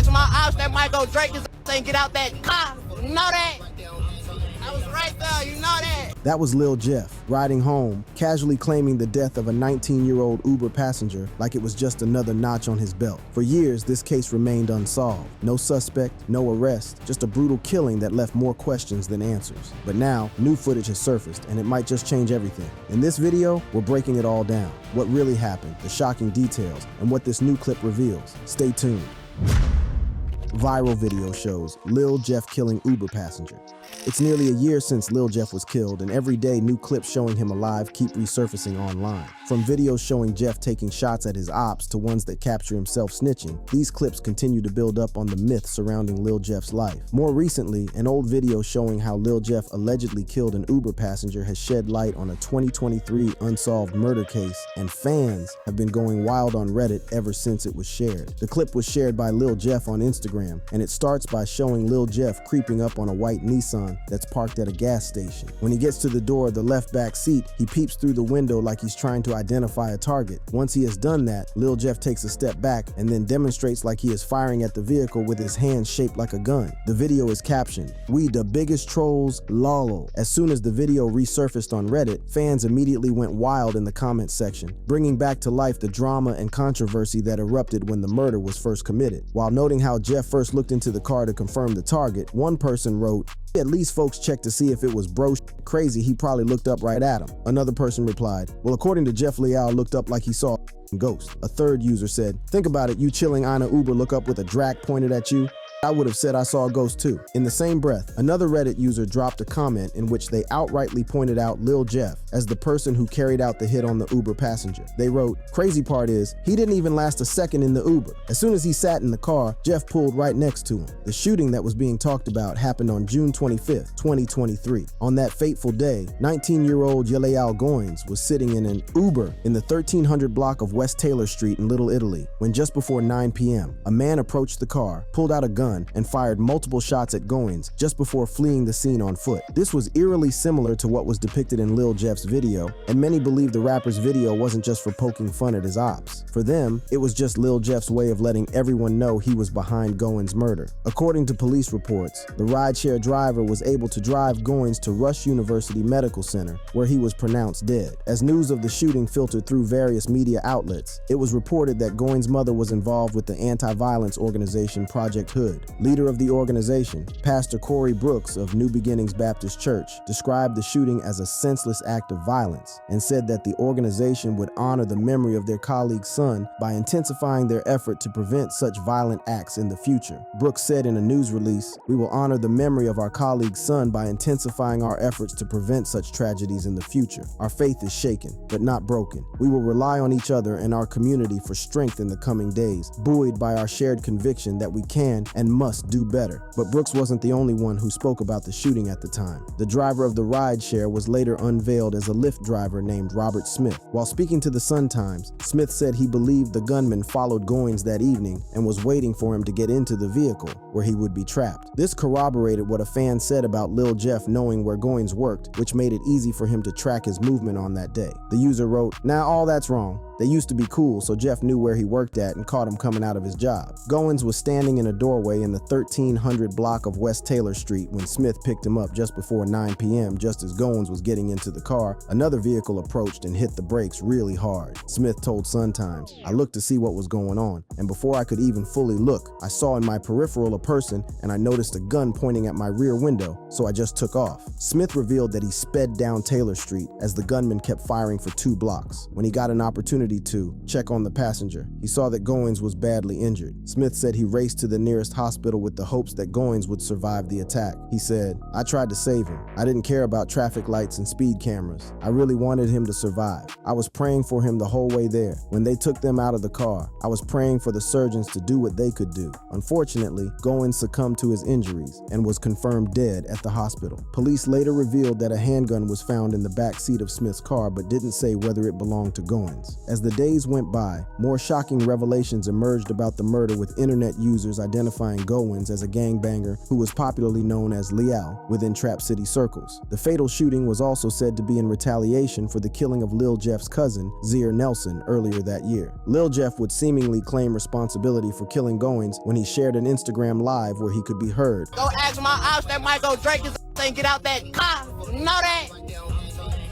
to my ops, that Michael Drake is saying get out that car. You know that? I was right there, you know that. That was Lil Jeff, riding home, casually claiming the death of a 19-year-old Uber passenger like it was just another notch on his belt. For years, this case remained unsolved. No suspect, no arrest, just a brutal killing that left more questions than answers. But now, new footage has surfaced, and it might just change everything. In this video, we're breaking it all down. What really happened, the shocking details, and what this new clip reveals. Stay tuned. Viral video shows Lil Jeff killing Uber passenger. It's nearly a year since Lil Jeff was killed, and every day new clips showing him alive keep resurfacing online. From videos showing Jeff taking shots at his ops to ones that capture himself snitching, these clips continue to build up on the myth surrounding Lil Jeff's life. More recently, an old video showing how Lil Jeff allegedly killed an Uber passenger has shed light on a 2023 unsolved murder case, and fans have been going wild on Reddit ever since it was shared. The clip was shared by Lil Jeff on Instagram, and it starts by showing Lil Jeff creeping up on a white Nissan that's parked at a gas station. When he gets to the door of the left back seat, he peeps through the window like he's trying to identify a target. Once he has done that, Lil Jeff takes a step back and then demonstrates like he is firing at the vehicle with his hand shaped like a gun. The video is captioned, "We the biggest trolls, lol." As soon as the video resurfaced on Reddit, fans immediately went wild in the comments section, bringing back to life the drama and controversy that erupted when the murder was first committed. While noting how Jeff first looked into the car to confirm the target, one person wrote, "At least folks checked to see if it was bro crazy, he probably looked up right at him." Another person replied, "Well, according to Jeff Leal, looked up like he saw a ghost." A third user said, "Think about it, you chilling on a Uber, look up with a drac pointed at you. I would have said I saw a ghost too." In the same breath, another Reddit user dropped a comment in which they outrightly pointed out Lil Jeff as the person who carried out the hit on the Uber passenger. They wrote, "Crazy part is, he didn't even last a second in the Uber. As soon as he sat in the car, Jeff pulled right next to him." The shooting that was being talked about happened on June 25th, 2023. On that fateful day, 19-year-old Yaleal Goins was sitting in an Uber in the 1300 block of West Taylor Street in Little Italy when just before 9 p.m., a man approached the car, pulled out a gun, and fired multiple shots at Goins just before fleeing the scene on foot. This was eerily similar to what was depicted in Lil Jeff's video, and many believe the rapper's video wasn't just for poking fun at his ops. For them, it was just Lil Jeff's way of letting everyone know he was behind Goins' murder. According to police reports, the rideshare driver was able to drive Goins to Rush University Medical Center, where he was pronounced dead. As news of the shooting filtered through various media outlets, it was reported that Goins' mother was involved with the anti-violence organization Project Hood. Leader of the organization, Pastor Corey Brooks of New Beginnings Baptist Church, described the shooting as a senseless act of violence and said that the organization would honor the memory of their colleague's son by intensifying their effort to prevent such violent acts in the future. Brooks said in a news release, "We will honor the memory of our colleague's son by intensifying our efforts to prevent such tragedies in the future. Our faith is shaken, but not broken. We will rely on each other and our community for strength in the coming days, buoyed by our shared conviction that we can and must do better." But Brooks wasn't the only one who spoke about the shooting at the time. The driver of the rideshare was later unveiled as a Lyft driver named Robert Smith. While speaking to the Sun-Times, Smith said he believed the gunman followed Goins that evening and was waiting for him to get into the vehicle, where he would be trapped. This corroborated what a fan said about Lil Jeff knowing where Goins worked, which made it easy for him to track his movement on that day. The user wrote, "Now all that's wrong. They used to be cool, so Jeff knew where he worked at and caught him coming out of his job." Goins was standing in a doorway in the 1300 block of West Taylor Street when Smith picked him up just before 9 p.m. Just as Goins was getting into the car, another vehicle approached and hit the brakes really hard. Smith told Sun-Times, "I looked to see what was going on, and before I could even fully look, I saw in my peripheral a person and I noticed a gun pointing at my rear window, so I just took off." Smith revealed that he sped down Taylor Street as the gunman kept firing for 2 blocks. When he got an opportunity to check on the passenger, he saw that Goins was badly injured. Smith said he raced to the nearest hospital with the hopes that Goins would survive the attack. He said, "I tried to save him. I didn't care about traffic lights and speed cameras. I really wanted him to survive. I was praying for him the whole way there. When they took them out of the car, I was praying for the surgeons to do what they could do." Unfortunately, Goins succumbed to his injuries and was confirmed dead at the hospital. Police later revealed that a handgun was found in the back seat of Smith's car, but didn't say whether it belonged to Goins. As the days went by, more shocking revelations emerged about the murder, with internet users identifying identifying Goins as a gangbanger who was popularly known as Liao within Trap City circles. The fatal shooting was also said to be in retaliation for the killing of Lil Jeff's cousin, Zier Nelson, earlier that year. Lil Jeff would seemingly claim responsibility for killing Goins when he shared an Instagram live where he could be heard. Go ask my ops that Michael Drake is ain't get out that car. You know that?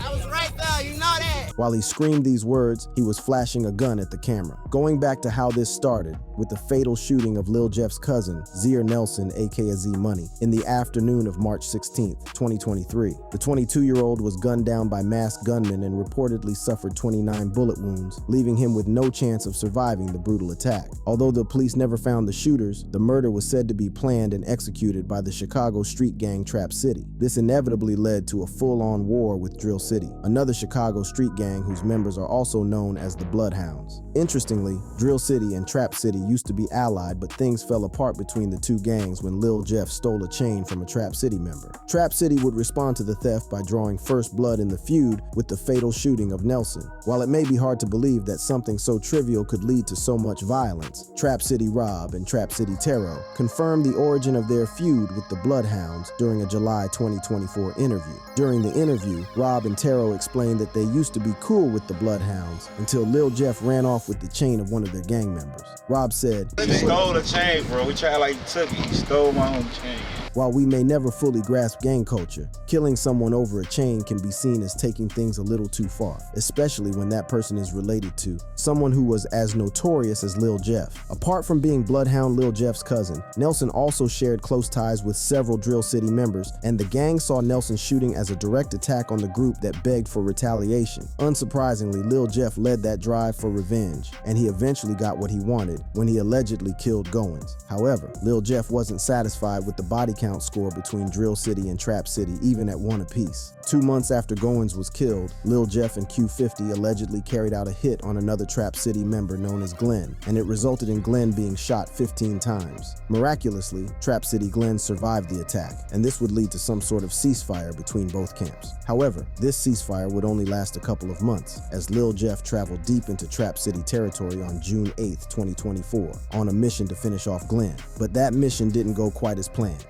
I was right there, you know that? While he screamed these words, he was flashing a gun at the camera. Going back to how this started, with the fatal shooting of Lil Jeff's cousin, Zier Nelson, aka Z Money, in the afternoon of March 16, 2023. The 22-year-old was gunned down by masked gunmen and reportedly suffered 29 bullet wounds, leaving him with no chance of surviving the brutal attack. Although the police never found the shooters, the murder was said to be planned and executed by the Chicago street gang Trap City. This inevitably led to a full-on war with Drill City, another Chicago street gang whose members are also known as the Bloodhounds. Interestingly, Drill City and Trap City used to be allied, but things fell apart between the two gangs when Lil Jeff stole a chain from a Trap City member. Trap City would respond to the theft by drawing first blood in the feud with the fatal shooting of Nelson. While it may be hard to believe that something so trivial could lead to so much violence, Trap City Rob and Trap City Tero confirmed the origin of their feud with the Bloodhounds during a July 2024 interview. During the interview, Rob and Tero explained that they used to be cool with the Bloodhounds until Lil Jeff ran off with the chain of one of their gang members. Rob said, "He stole the chain, bro. We tried like he took it. He stole my own chain." While we may never fully grasp gang culture, killing someone over a chain can be seen as taking things a little too far, especially when that person is related to someone who was as notorious as Lil Jeff. Apart from being Bloodhound Lil Jeff's cousin, Nelson also shared close ties with several Drill City members, and the gang saw Nelson's shooting as a direct attack on the group that begged for retaliation. Unsurprisingly, Lil Jeff led that drive for revenge, and he eventually got what he wanted when he allegedly killed Goins. However, Lil Jeff wasn't satisfied with the body count score between Drill City and Trap City, even at one apiece. 2 months after Goins was killed, Lil Jeff and Q50 allegedly carried out a hit on another Trap City member known as Glenn, and it resulted in Glenn being shot 15 times. Miraculously, Trap City Glenn survived the attack, and this would lead to some sort of ceasefire between both camps. However, this ceasefire would only last a couple of months, as Lil Jeff traveled deep into Trap City territory on June 8, 2024, on a mission to finish off Glenn. But that mission didn't go quite as planned.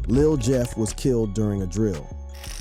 Lil Jeff was killed during a drill.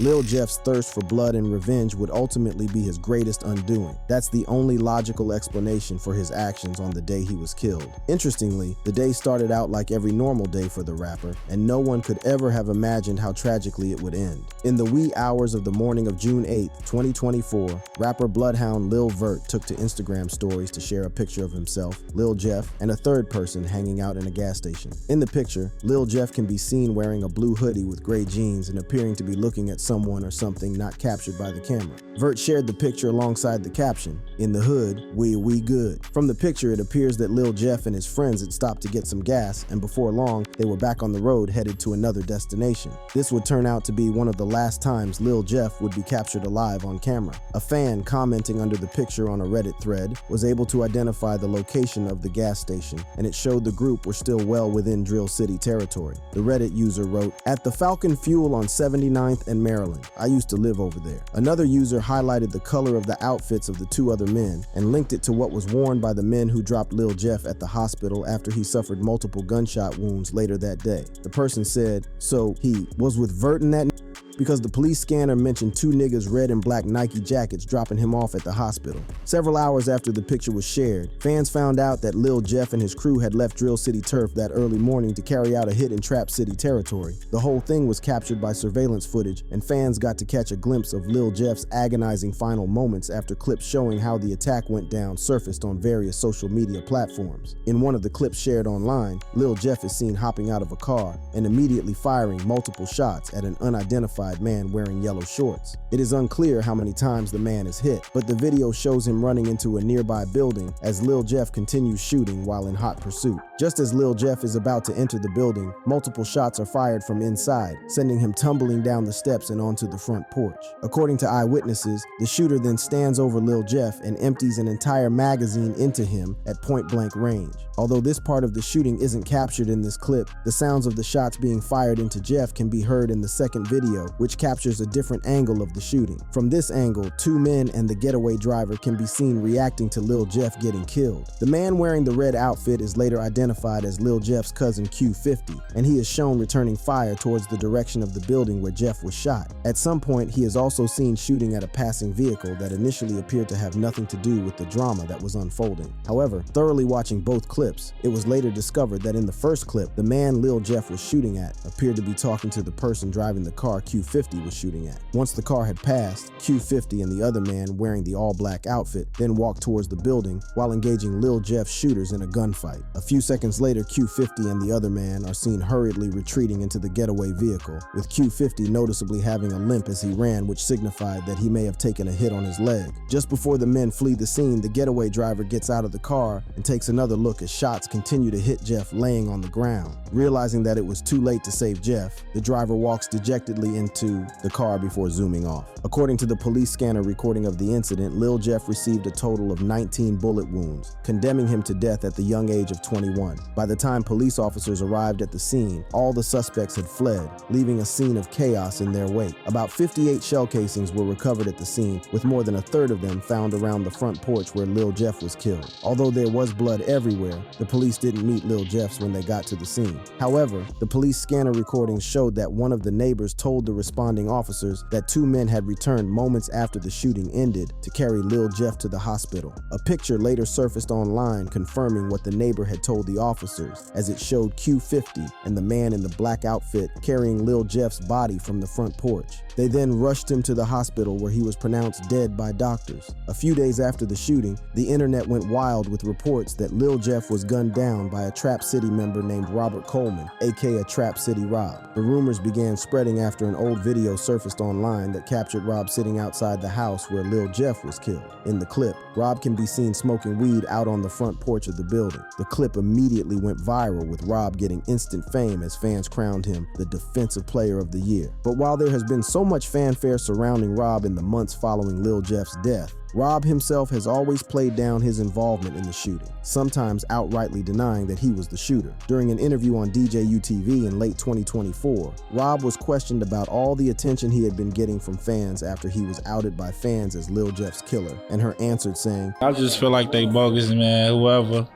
Lil Jeff's thirst for blood and revenge would ultimately be his greatest undoing. That's the only logical explanation for his actions on the day he was killed. Interestingly, the day started out like every normal day for the rapper, and no one could ever have imagined how tragically it would end. In the wee hours of the morning of June 8, 2024, rapper Bloodhound Lil Vert took to Instagram stories to share a picture of himself, Lil Jeff, and a third person hanging out in a gas station. In the picture, Lil Jeff can be seen wearing a blue hoodie with gray jeans and appearing to be looking at someone or something not captured by the camera. Vert shared the picture alongside the caption, "In the hood, we good." From the picture, it appears that Lil Jeff and his friends had stopped to get some gas, and before long, they were back on the road headed to another destination. This would turn out to be one of the last times Lil Jeff would be captured alive on camera. A fan commenting under the picture on a Reddit thread was able to identify the location of the gas station, and it showed the group were still well within Drill City territory. The Reddit user wrote, "At the Falcon Fuel on 79th and Maryland. I used to live over there." Another user highlighted the color of the outfits of the two other men and linked it to what was worn by the men who dropped Lil Jeff at the hospital after he suffered multiple gunshot wounds later that day. The person said, "So he was with Vert in that because the police scanner mentioned two niggas red and black Nike jackets dropping him off at the hospital." Several hours after the picture was shared, fans found out that Lil Jeff and his crew had left Drill City turf that early morning to carry out a hit in Trap City territory. The whole thing was captured by surveillance footage, and fans got to catch a glimpse of Lil Jeff's agonizing final moments after clips showing how the attack went down surfaced on various social media platforms. In one of the clips shared online, Lil Jeff is seen hopping out of a car and immediately firing multiple shots at an unidentified man wearing yellow shorts. It is unclear how many times the man is hit, but the video shows him running into a nearby building as Lil Jeff continues shooting while in hot pursuit. Just as Lil Jeff is about to enter the building, multiple shots are fired from inside, sending him tumbling down the steps and onto the front porch. According to eyewitnesses, the shooter then stands over Lil Jeff and empties an entire magazine into him at point-blank range. Although this part of the shooting isn't captured in this clip, the sounds of the shots being fired into Jeff can be heard in the second video, which captures a different angle of the shooting. From this angle, two men and the getaway driver can be seen reacting to Lil Jeff getting killed. The man wearing the red outfit is later identified as Lil Jeff's cousin Q50, and he is shown returning fire towards the direction of the building where Jeff was shot. At some point, he is also seen shooting at a passing vehicle that initially appeared to have nothing to do with the drama that was unfolding. However, thoroughly watching both clips, it was later discovered that in the first clip, the man Lil Jeff was shooting at appeared to be talking to the person driving the car Q50 was shooting at. Once the car had passed, Q50 and the other man wearing the all-black outfit then walked towards the building while engaging Lil Jeff's shooters in a gunfight. A few seconds later, Q50 and the other man are seen hurriedly retreating into the getaway vehicle, with Q50 noticeably having a limp as he ran, which signified that he may have taken a hit on his leg. Just before the men flee the scene, the getaway driver gets out of the car and takes another look as shots continue to hit Jeff laying on the ground. Realizing that it was too late to save Jeff, the driver walks dejectedly into the car before zooming off. According to the police scanner recording of the incident, Lil Jeff received a total of 19 bullet wounds, condemning him to death at the young age of 21. By the time police officers arrived at the scene, all the suspects had fled, leaving a scene of chaos in their wake. About 58 shell casings were recovered at the scene, with more than a third of them found around the front porch where Lil Jeff was killed. Although there was blood everywhere, the police didn't meet Lil Jeff's when they got to the scene. However, the police scanner recordings showed that one of the neighbors told the responding officers that two men had returned moments after the shooting ended to carry Lil Jeff to the hospital. A picture later surfaced online confirming what the neighbor had told the officers, as it showed Q50 and the man in the black outfit carrying Lil Jeff's body from the front porch. They then rushed him to the hospital where he was pronounced dead by doctors. A few days after the shooting, the internet went wild with reports that Lil Jeff was gunned down by a Trap City member named Robert Coleman, aka Trap City Rob. The rumors began spreading after an old video surfaced online that captured Rob sitting outside the house where Lil Jeff was killed. In the clip, Rob can be seen smoking weed out on the front porch of the building. The clip immediately went viral, with Rob getting instant fame as fans crowned him the Defensive Player of the Year. But while there has been so much fanfare surrounding Rob in the months following Lil Jeff's death, Rob himself has always played down his involvement in the shooting, sometimes outrightly denying that he was the shooter. During an interview on DJU-TV in late 2024, Rob was questioned about all the attention he had been getting from fans after he was outed by fans as Lil Jeff's killer, and her answered saying, "I just feel like they bogus, man. Whoever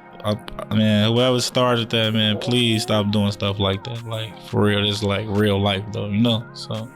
started that, man, please stop doing stuff like that. Like, for real, it's like real life, though, you know? So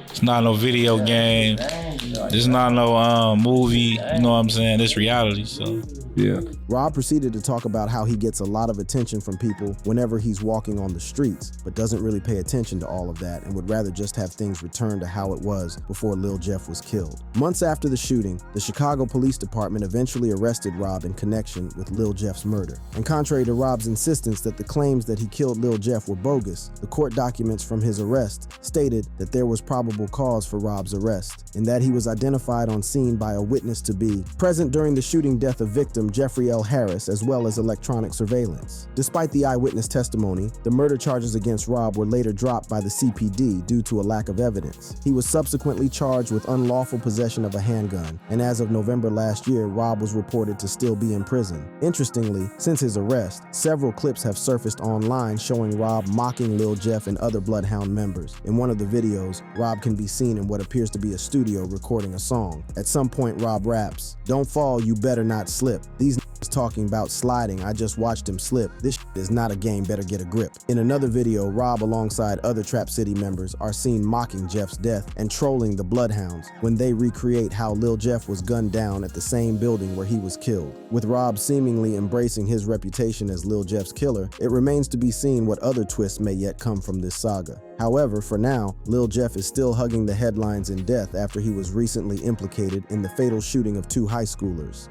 it's not no video game. It's not no movie. You know what I'm saying? It's reality, so yeah." Rob proceeded to talk about how he gets a lot of attention from people whenever he's walking on the streets, but doesn't really pay attention to all of that and would rather just have things return to how it was before Lil Jeff was killed. Months after the shooting, the Chicago Police Department eventually arrested Rob in connection with Lil Jeff's murder. And contrary to Rob's insistence that the claims that he killed Lil Jeff were bogus, the court documents from his arrest stated that there was probable cause for Rob's arrest, and that he was identified on scene by a witness to be present during the shooting death of victim Jeffrey L. Harris, as well as electronic surveillance. Despite the eyewitness testimony, the murder charges against Rob were later dropped by the CPD due to a lack of evidence. He was subsequently charged with unlawful possession of a handgun, and as of November last year, Rob was reported to still be in prison. Interestingly, since his arrest, several clips have surfaced online showing Rob mocking Lil Jeff and other Bloodhound members. In one of the videos, Rob can be seen in what appears to be a studio recording a song. At some point, Rob raps, "Don't fall, you better not slip. These talking about sliding, I just watched him slip. This is not a game, better get a grip." In another video, Rob alongside other Trap City members are seen mocking Jeff's death and trolling the Bloodhounds when they recreate how Lil Jeff was gunned down at the same building where he was killed. With Rob seemingly embracing his reputation as Lil Jeff's killer, it remains to be seen what other twists may yet come from this saga. However, for now, Lil Jeff is still hugging the headlines in death after he was recently implicated in the fatal shooting of two high schoolers.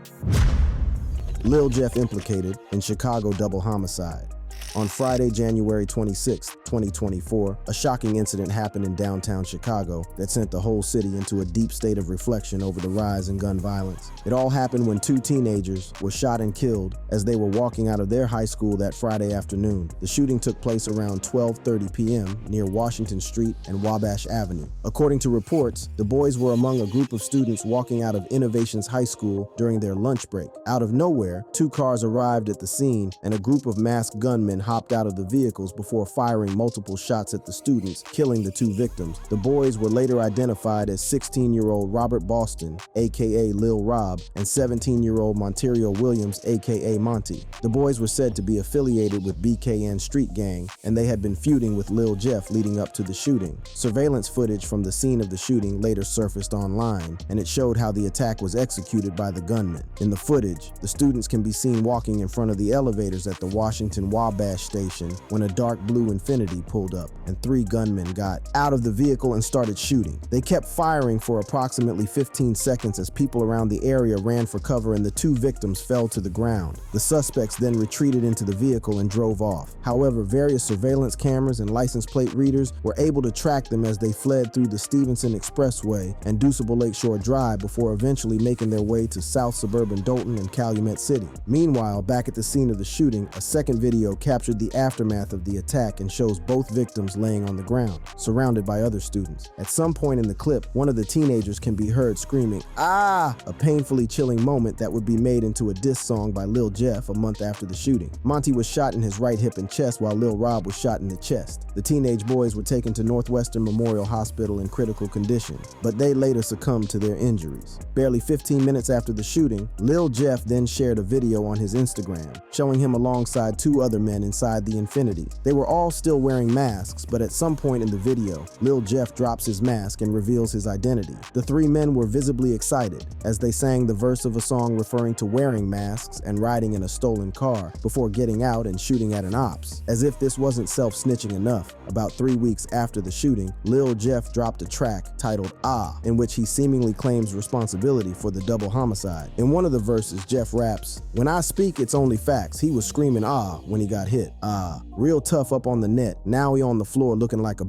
Lil Jeff implicated in Chicago double homicide. On Friday, January 26, 2024, a shocking incident happened in downtown Chicago that sent the whole city into a deep state of reflection over the rise in gun violence. It all happened when two teenagers were shot and killed as they were walking out of their high school that Friday afternoon. The shooting took place around 12:30 p.m. near Washington Street and Wabash Avenue. According to reports, the boys were among a group of students walking out of Innovations High School during their lunch break. Out of nowhere, two cars arrived at the scene and a group of masked gunmen hopped out of the vehicles before firing multiple shots at the students, killing the 2 victims. The boys were later identified as 16-year-old Robert Boston, aka Lil Rob, and 17-year-old Monterio Williams, aka Monty. The boys were said to be affiliated with BKN Street Gang, and they had been feuding with Lil Jeff leading up to the shooting. Surveillance footage from the scene of the shooting later surfaced online, and it showed how the attack was executed by the gunman. In the footage, the students can be seen walking in front of the elevators at the Washington Wabash station when a dark blue Infiniti pulled up, and 3 gunmen got out of the vehicle and started shooting. They kept firing for approximately 15 seconds as people around the area ran for cover and the 2 victims fell to the ground. The suspects then retreated into the vehicle and drove off. However, various surveillance cameras and license plate readers were able to track them as they fled through the Stevenson Expressway and Deuceable Lakeshore Drive before eventually making their way to South Suburban Dolton and Calumet City. Meanwhile, back at the scene of the shooting, a second video captured the aftermath of the attack and shows both victims laying on the ground, surrounded by other students. At some point in the clip, one of the teenagers can be heard screaming, "Ah!" a painfully chilling moment that would be made into a diss song by Lil Jeff a month after the shooting. Monty was shot in his right hip and chest while Lil Rob was shot in the chest. The teenage boys were taken to Northwestern Memorial Hospital in critical condition, but they later succumbed to their injuries. Barely 15 minutes after the shooting, Lil Jeff then shared a video on his Instagram, showing him alongside 2 other men inside the Infiniti. They were all still wearing masks, but at some point in the video, Lil Jeff drops his mask and reveals his identity. The 3 men were visibly excited as they sang the verse of a song referring to wearing masks and riding in a stolen car before getting out and shooting at an ops. As if this wasn't self-snitching enough, about 3 weeks after the shooting, Lil Jeff dropped a track titled "Ah," in which he seemingly claims responsibility for the double homicide. In one of the verses, Jeff raps, "When I speak, it's only facts. He was screaming ah when he got hit. Ah, real tough up on the net. Now he on the floor looking like a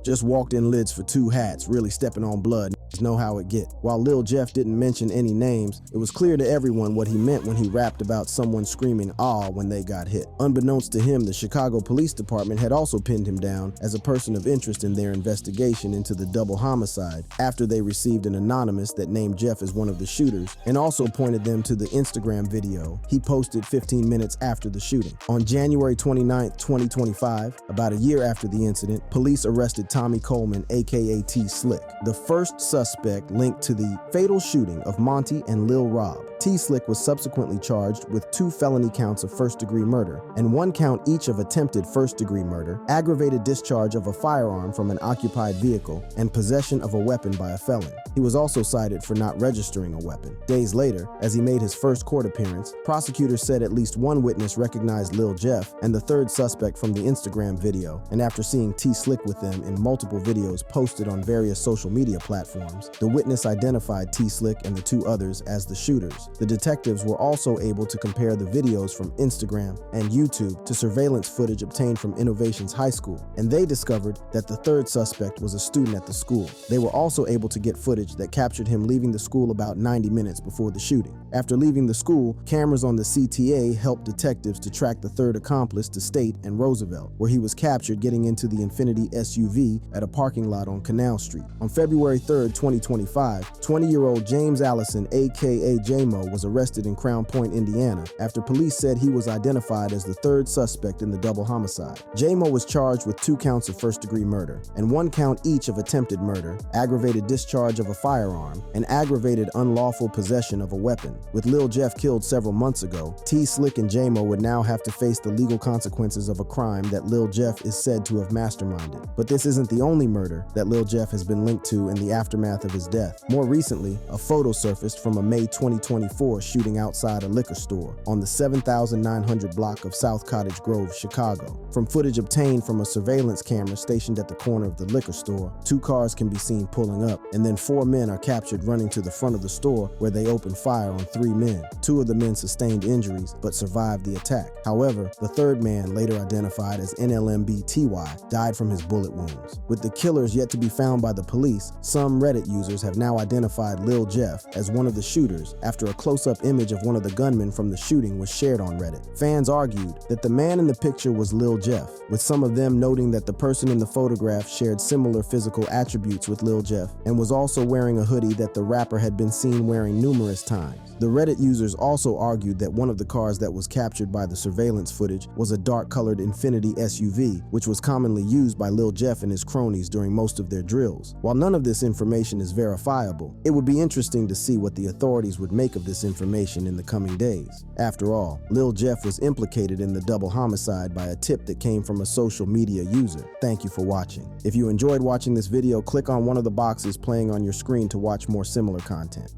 just walked in lids for 2 hats, really stepping on blood. Know how it get." While Lil Jeff didn't mention any names, it was clear to everyone what he meant when he rapped about someone screaming "ah" when they got hit. Unbeknownst to him, the Chicago Police Department had also pinned him down as a person of interest in their investigation into the double homicide after they received an anonymous that named Jeff as one of the shooters, and also pointed them to the Instagram video he posted 15 minutes after the shooting. On January 29, 2025, about a year after the incident, police arrested Tommy Coleman, aka T Slick, the first suspect linked to the fatal shooting of Monty and Lil Rob. T Slick was subsequently charged with 2 felony counts of first-degree murder and 1 count each of attempted first-degree murder, aggravated discharge of a firearm from an occupied vehicle, and possession of a weapon by a felon. He was also cited for not registering a weapon. Days later, as he made his first court appearance, prosecutors said at least 1 witness recognized Lil Jeff and the 3rd suspect from the Instagram video, and after seeing T Slick with them in multiple videos posted on various social media platforms, the witness identified T Slick and the 2 others as the shooters. The detectives were also able to compare the videos from Instagram and YouTube to surveillance footage obtained from Innovations High School, and they discovered that the 3rd suspect was a student at the school. They were also able to get footage that captured him leaving the school about 90 minutes before the shooting. After leaving the school, cameras on the CTA helped detectives to track the 3rd accomplice to State and Roosevelt, where he was captured getting into the Infiniti SUV at a parking lot on Canal Street. On February 3rd, 2025, 20-year-old James Allison, aka J-Mo, was arrested in Crown Point, Indiana, after police said he was identified as the 3rd suspect in the double homicide. J-Mo was charged with 2 counts of first-degree murder and 1 count each of attempted murder, aggravated discharge of a firearm, and aggravated unlawful possession of a weapon. With Lil Jeff killed several months ago, T Slick and J-Mo would now have to face the legal consequences of a crime that Lil Jeff is said to have masterminded. But this isn't the only murder that Lil Jeff has been linked to in the aftermath of his death. More recently, a photo surfaced from a May 2024 shooting outside a liquor store on the 7900 block of South Cottage Grove, Chicago. From footage obtained from a surveillance camera stationed at the corner of the liquor store, 2 cars can be seen pulling up, and then 4 men are captured running to the front of the store where they open fire on 3 men. 2 of the men sustained injuries but survived the attack. However, the 3rd man, later identified as NLMB TY, died from his bullet wounds. With the killers yet to be found by the police, some Reddit users have now identified Lil Jeff as one of the shooters after a close-up image of one of the gunmen from the shooting was shared on Reddit. Fans argued that the man in the picture was Lil Jeff, with some of them noting that the person in the photograph shared similar physical attributes with Lil Jeff and was also wearing a hoodie that the rapper had been seen wearing numerous times. The Reddit users also argued that one of the cars that was captured by the surveillance footage was a dark-colored Infiniti SUV, which was commonly used by Lil Jeff and his cronies during most of their drills. While none of this information is verifiable, it would be interesting to see what the authorities would make of this information in the coming days. After all, Lil Jeff was implicated in the double homicide by a tip that came from a social media user. Thank you for watching. If you enjoyed watching this video, click on one of the boxes playing on your screen to watch more similar content.